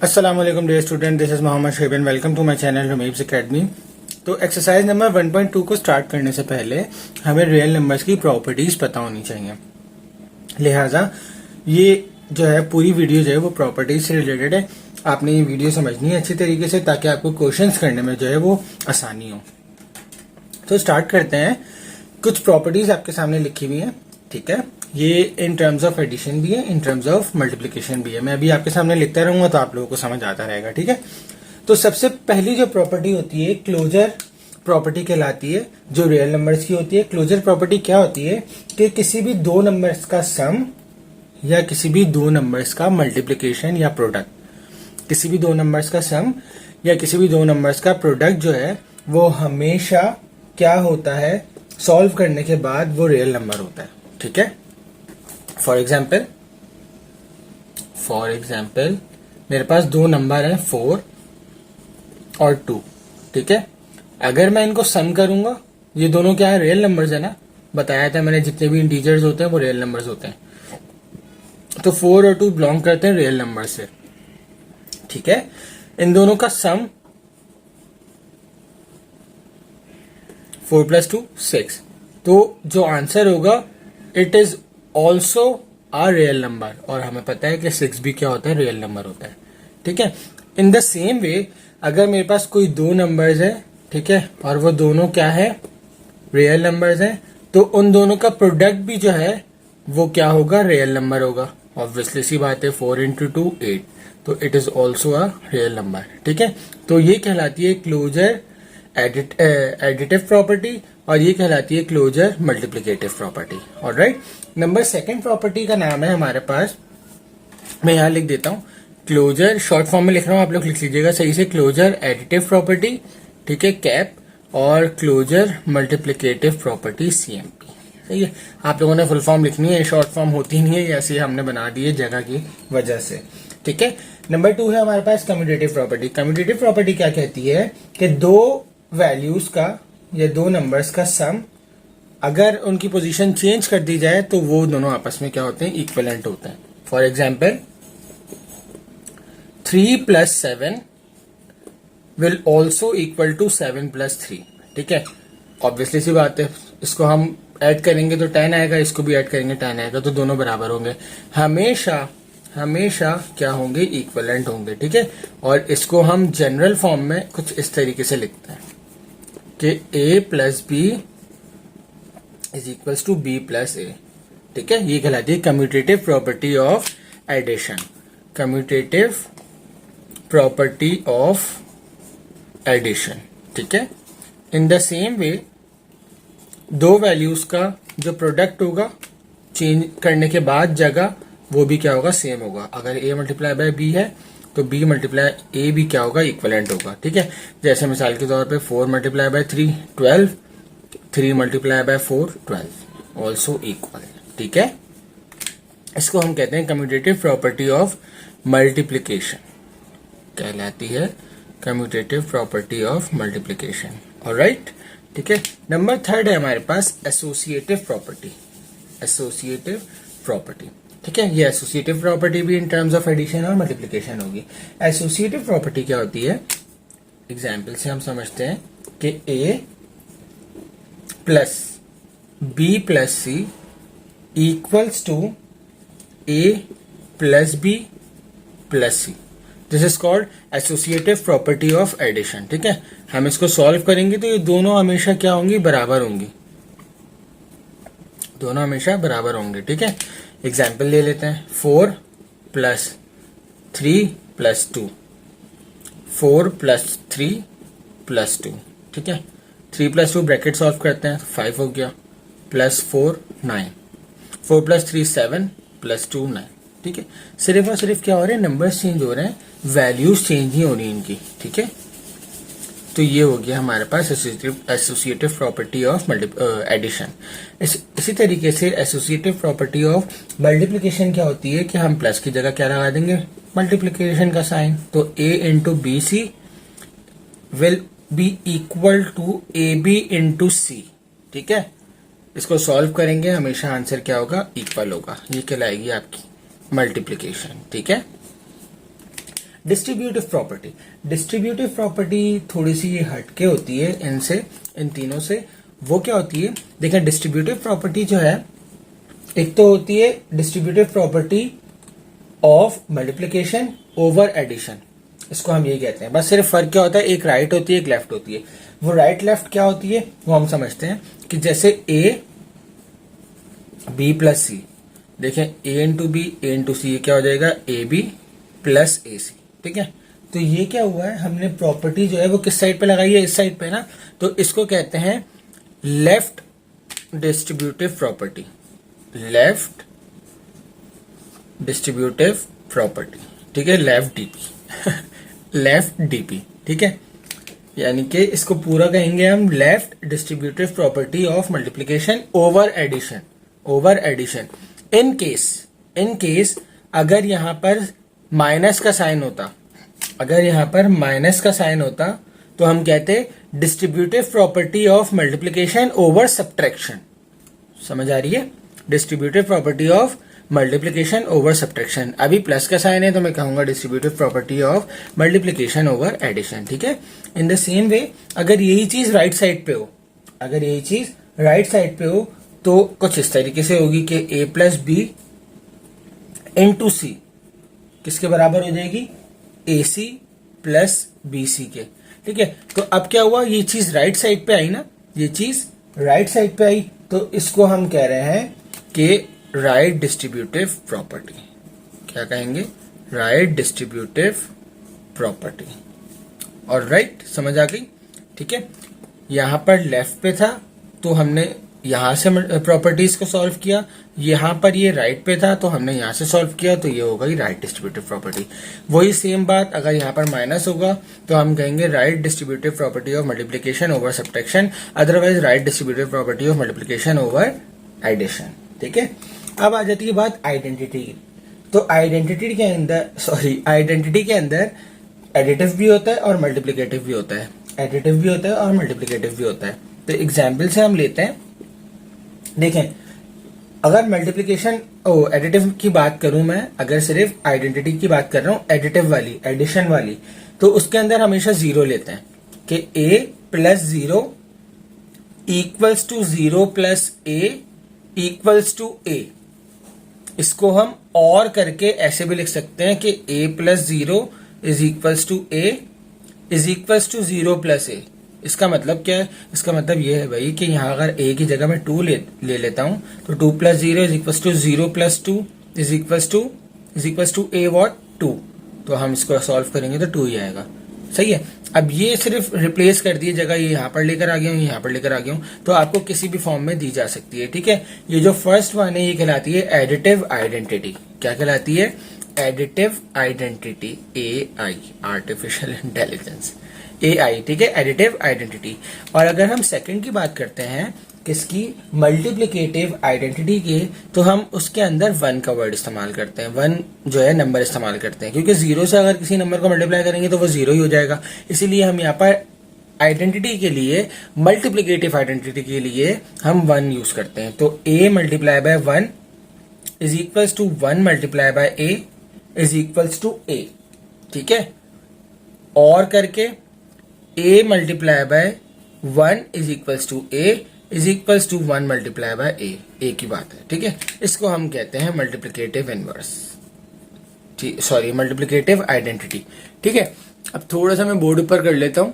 Assalamualaikum dear student, this is Mohammed Shoeb and welcome to my channel रमीब्स academy. तो exercise number 1.2 को start करने से पहले हमें रियल नंबर्स की प्रॉपर्टीज पता होनी चाहिए। लिहाजा ये जो है पूरी वीडियो जो है वो प्रॉपर्टीज से रिलेटेड है। आपने ये वीडियो समझनी है अच्छी तरीके से ताकि आपको क्वेश्चंस करने में जो है वो आसानी हो। तो स्टार्ट करते हैं। कुछ प्रॉपर्टीज आपके सामने लिखी हुई है, ठीक है। ये इन टर्म्स ऑफ एडिशन भी है, इन टर्म्स ऑफ मल्टीप्लिकेशन भी है। मैं अभी आपके सामने लिखता रहूंगा तो आप लोगों को समझ आता रहेगा, ठीक है। तो सबसे पहली जो प्रॉपर्टी होती है क्लोजर प्रॉपर्टी कहलाती है, जो रियल नंबर्स की होती है। क्लोजर प्रॉपर्टी क्या होती है कि किसी भी दो नंबर्स का सम या किसी भी दो नंबर्स का मल्टीप्लिकेशन या प्रोडक्ट, किसी भी दो नंबर्स का सम या किसी भी दो नंबर्स का प्रोडक्ट जो है वो हमेशा क्या होता है, सॉल्व करने के बाद वो रियल नंबर होता है, ठीक है। फॉर एग्जाम्पल मेरे पास दो नंबर हैं 4 और 2, ठीक है। अगर मैं इनको सम करूंगा, ये दोनों क्या है, रियल नंबर्स है ना। बताया था मैंने जितने भी इंटीजर्स होते हैं वो रियल नंबर्स होते हैं। तो 4 और 2 बिलोंग करते हैं रियल नंबर से, ठीक है। इन दोनों का सम 4 + 2 6। तो जो आंसर होगा it is also a real number, और हमें पता है कि 6 भी क्या होता है, रियल नंबर होता है, ठीक है। इन द सेम वे अगर मेरे पास कोई दो नंबर्स है, ठीक है, और वो दोनों क्या है, रियल नंबर्स हैं, तो उन दोनों का प्रोडक्ट भी जो है वो क्या होगा, रियल नंबर होगा। ऑब्वियसली सी बात है, 4 × 2 8, तो it is also a real number, ठीक है। तो ये कहलाती है क्लोजर एडिटिव प्रॉपर्टी, और ये कहलाती है closure multiplicative property. Alright, number second property का नाम है हमारे पास, मैं यहां लिख देता हूं, क्लोजर शॉर्ट फॉर्म में लिख रहा हूं, आप लोग लिख लीजिएगा सही से, क्लोजर एडिटिव प्रॉपर्टी, ठीक है, कैप, और क्लोजर मल्टीप्लिकेटिव प्रॉपर्टी CMP। सही है। आप लोगों ने फुल फॉर्म लिखनी है, शॉर्ट फॉर्म होती नहीं है, ऐसे हमने बना दी है जगह की वजह से, ठीक है। नंबर 2 है हमारे पास कम्यूटेटिव प्रॉपर्टी। कम्यूटेटिव प्रॉपर्टी क्या कहती है कि दो वैल्यूज का या दो नंबर्स का सम अगर उनकी पोजीशन चेंज कर दी जाए तो वो दोनों आपस में क्या होते हैं, इक्विवेलेंट होते हैं। For example 3 + 7 will also equal to 7 + 3, ठीक है। ऑब्वियसली सी बात है, इसको हम ऐड करेंगे तो 10 आएगा, इसको भी ऐड करेंगे 10 आएगा, तो दोनों बराबर होंगे। हमेशा क्या होंगे, इक्विवेलेंट होंगे, ठीक है। और इसको हम जनरल फॉर्म में कुछ इस तरीके से लिखते हैं कि A + B = B + A, ठीक है। ये कहलाती है commutative property of addition, commutative property of addition, ठीक है। इन द सेम वे दो वैल्यूज का जो प्रोडक्ट होगा चेंज करने के बाद जगह वो भी क्या होगा, सेम होगा। अगर A × B है तो B × A भी क्या होगा, इक्विवेलेंट होगा, ठीक है। जैसे मिसाल के तौर पे 4 × 3 12, 3 × 4 12, ऑल्सो इक्वल, ठीक है। इसको हम कहते हैं कम्यूटेटिव प्रॉपर्टी ऑफ मल्टीप्लिकेशन, कहलाती है commutative property of multiplication. Alright, ठीक है। नंबर 3 है हमारे पास एसोसिएटिव प्रॉपर्टी। एसोसिएटिव प्रॉपर्टी, ठीक है। ये एसोसिएटिव प्रॉपर्टी भी इन टर्म्स ऑफ एडिशन और मल्टीप्लिकेशन होगी। एसोसिएटिव प्रॉपर्टी क्या होती है, एग्जाम्पल से हम समझते हैं कि A + B + C = A + B + C। This is called associative property of addition, ठीक है। हम इसको सॉल्व करेंगे तो ये दोनों हमेशा क्या होंगी, बराबर होंगी, दोनों हमेशा बराबर होंगे, ठीक है। एग्जाम्पल ले लेते हैं, 4 + 3 + 2, 4 + 3 + 2, ठीक है। 3 + 2 ब्रैकेट सॉल्व करते हैं, 5 हो गया, +4 9, 4 + 3 7 + 2 9, ठीक है। सिर्फ और सिर्फ क्या हो रहे हैं, नंबर्स चेंज हो रहे हैं, वैल्यूज चेंज नहीं हो रही इनकी, ठीक है। तो ये हो गया हमारे पास एसोसिएटिव प्रॉपर्टी ऑफ एडिशन। इसी तरीके से एसोसिएटिव प्रॉपर्टी ऑफ मल्टीप्लिकेशन क्या होती है कि हम प्लस की जगह क्या लगा देंगे, मल्टीप्लिकेशन का साइन। तो A × BC will be equal to AB × C, ठीक है। इसको सॉल्व करेंगे, हमेशा आंसर क्या होगा, इक्वल होगा। ये कहलाएगी आपकी मल्टीप्लिकेशन, ठीक है। डिस्ट्रीब्यूटिव प्रॉपर्टी थोड़ी सी हटके होती है इनसे, इन तीनों से। वो क्या होती है, देखें डिस्ट्रीब्यूटिव प्रॉपर्टी जो है, एक तो होती है distributive property of multiplication over addition, इसको हम ये कहते हैं। बस सिर्फ फर्क क्या होता है, एक राइट होती है एक लेफ्ट होती है। वो राइट लेफ्ट क्या होती है वो हम समझते हैं कि जैसे ए बी प्लस सी, देखें ए इंटू बी ए इंटू सी, ये क्या हो जाएगा ए बी प्लस ए सी, ठीक है। तो ये क्या हुआ है, हमने प्रॉपर्टी जो है वो किस साइड पे लगाई है, इस साइड पे ना, तो इसको कहते हैं left distributive property, left distributive property, ठीक है, लेफ्ट डीपी लेफ्ट डीपी, ठीक है। यानी कि इसको पूरा कहेंगे हम left distributive property of multiplication over addition, over addition. In case अगर यहां पर माइनस का साइन होता, अगर यहां पर माइनस का साइन होता तो हम कहते distributive property of multiplication over subtraction. समझ आ रही है, distributive property of multiplication over subtraction. अभी प्लस का साइन है तो मैं कहूंगा distributive property of multiplication over addition, ठीक है। इन द सेम वे अगर यही चीज राइट साइड पे हो, अगर यही चीज राइट साइड पे हो तो कुछ इस तरीके से होगी कि ए प्लस बी इंटू सी किसके बराबर हो जाएगी, ए सी प्लस बी सी के, ठीक है। तो अब क्या हुआ, ये चीज राइट साइड पे आई ना, ये चीज राइट साइड पे आई, तो इसको हम कह रहे हैं कि राइट डिस्ट्रीब्यूटिव प्रॉपर्टी। क्या कहेंगे, राइट डिस्ट्रीब्यूटिव प्रॉपर्टी। और राइट समझ आ गई, ठीक है। यहां पर लेफ्ट पे था तो हमने यहां से प्रॉपर्टीज को सॉल्व किया, यहां पर ये राइट पे था तो हमने यहां से सॉल्व किया, तो ये होगा राइट डिस्ट्रीब्यूटिव प्रॉपर्टी। वही सेम बात अगर यहां पर माइनस होगा तो हम कहेंगे right distributive property of multiplication over subtraction, otherwise right distributive property of multiplication over addition, ठीक है। अब आ जाती है बात आइडेंटिटी की। तो आइडेंटिटी के अंदर एडिटिव भी होता है और मल्टीप्लिकेटिव भी होता है, एडिटिव भी होता है और मल्टीप्लिकेटिव भी होता है। तो एग्जाम्पल से हम लेते हैं, देखें अगर मल्टीप्लिकेशन एडिटिव की बात करूं मैं, अगर सिर्फ आइडेंटिटी की बात कर रहा हूं एडिटिव वाली, एडिशन वाली, तो उसके अंदर हमेशा जीरो लेते हैं कि a plus zero equals to zero plus a equals to a। इसको हम और करके ऐसे भी लिख सकते हैं कि a plus zero is equals to a is equals to zero plus a। इसका मतलब क्या है, इसका मतलब ये है भाई कि यहाँ अगर a की जगह मैं 2 ले लेता हूं तो 2 plus zero is equals to zero plus 2 is equals to a what 2। तो हम इसको सॉल्व करेंगे तो 2 ही आएगा, सही है। अब ये सिर्फ रिप्लेस कर दिए, जगह ये यहाँ पर लेकर आ गया हूँ, यहाँ पर लेकर आ गया हूँ, तो आपको किसी भी फॉर्म में दी जा सकती है, ठीक है। ये जो फर्स्ट वन है ये कहलाती है एडिटिव आइडेंटिटी। क्या कहलाती है, additive identity, AI, artificial intelligence, AI, ठीक है, एडिटिव आइडेंटिटी। और अगर हम सेकंड की बात करते हैं किसकी, मल्टीप्लिकेटिव आइडेंटिटी की, तो हम उसके अंदर 1 का वर्ड इस्तेमाल करते हैं, 1 जो है नंबर इस्तेमाल करते हैं, क्योंकि जीरो से अगर किसी नंबर को मल्टीप्लाई करेंगे तो वो जीरो ही हो जाएगा। इसीलिए हम यहाँ पर आइडेंटिटी के लिए, मल्टीप्लिकेटिव आइडेंटिटी के लिए हम 1 यूज करते हैं। तो a multiply by 1 is equals to 1 multiply by a is equals to a, ठीक है। और करके a multiply by 1 is equals to a is equals to 1 multiply by a की बात है, ठीक है। इसको हम कहते हैं multiplicative inverse, sorry multiplicative identity, ठीक है। अब थोड़ा सा मैं बोर्ड ऊपर कर लेता हूं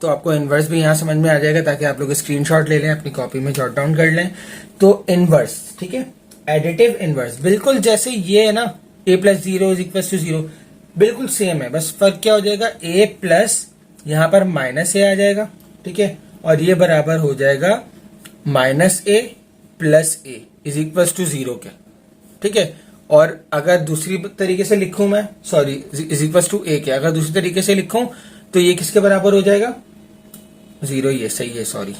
तो आपको इनवर्स भी यहां समझ में आ जाएगा, ताकि आप लोग स्क्रीनशॉट ले लें, अपनी कॉपी में जॉट डाउन कर लें। तो इनवर्स, ठीक है, एडिटिव इनवर्स, बिल्कुल जैसे ये है ना, a plus zero is equal to zero, बिल्कुल सेम है। बस फर्क क्या हो जाएगा, a प्लस यहां पर माइनस a आ जाएगा, ठीक है, और ये बराबर हो जाएगा minus a plus a is equal to zero के, ठीक है। और अगर दूसरी तरीके से लिखूं मैं, sorry is equal to a के, अगर दूसरी तरीके से लिखूं तो ये किसके बराबर हो जाएगा, जीरो, ये सही है, सॉरी,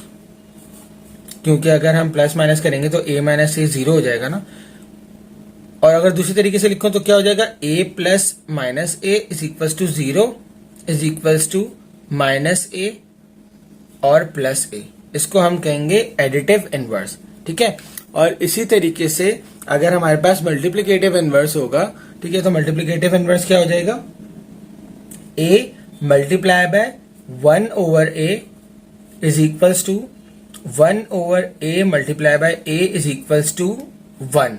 क्योंकि अगर हम प्लस माइनस करेंगे तो a माइनस a जीरो हो जाएगा ना। और अगर दूसरी तरीके से लिखूं तो क्या हो जाएगा, a plus minus a is equal to zero is equal to minus a और प्लस a। इसको हम कहेंगे एडिटिव इनवर्स, ठीक है। और इसी तरीके से अगर हमारे पास मल्टीप्लिकेटिव इनवर्स होगा ठीक है, तो मल्टीप्लीकेटिव इनवर्स क्या हो जाएगा, A multiply by 1/a is equals to 1/a multiply by a is equals to 1।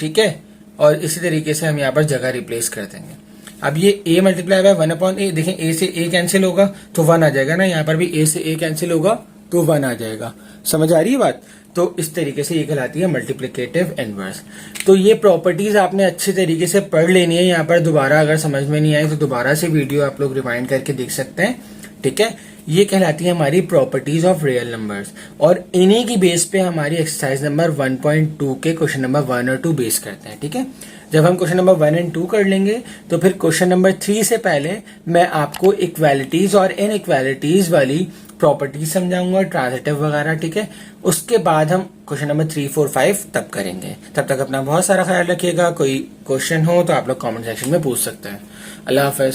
ठीक है, और इसी तरीके से हम यहाँ पर जगह रिप्लेस कर देंगे। अब ये a मल्टीप्लाई बाय 1/a, देखें a से a कैंसिल होगा तो 1 आ जाएगा ना, यहाँ पर भी a से a कैंसिल होगा तो 1 आ जाएगा। समझ आ रही है बात? तो इस तरीके से ये कहलाती है मल्टीप्लिकेटिव इनवर्स। तो ये प्रॉपर्टीज आपने अच्छे तरीके से पढ़ लेनी है। यहाँ पर दोबारा अगर समझ में नहीं आई तो दोबारा से वीडियो आप लोग रिवाइंड करके देख सकते हैं। ठीक है, ये कहलाती है हमारी प्रॉपर्टीज ऑफ रियल नंबर्स, और इन्हीं की बेस पे हमारी एक्सरसाइज नंबर 1.2 के क्वेश्चन नंबर 1 और 2 बेस करते हैं। ठीक है, जब हम क्वेश्चन नंबर 1 एंड 2 कर लेंगे तो फिर क्वेश्चन नंबर 3 से पहले मैं आपको इक्वालिटीज और इनइक्वालिटीज वाली प्रॉपर्टीज समझाऊंगा, ट्रांजिटिव वगैरह। ठीक है, उसके बाद हम क्वेश्चन नंबर 3, 4, 5 तब करेंगे। तब तक अपना बहुत सारा ख्याल रखिएगा। कोई क्वेश्चन हो तो आप लोग कमेंट सेक्शन में पूछ सकते हैं। अल्लाह हाफिज।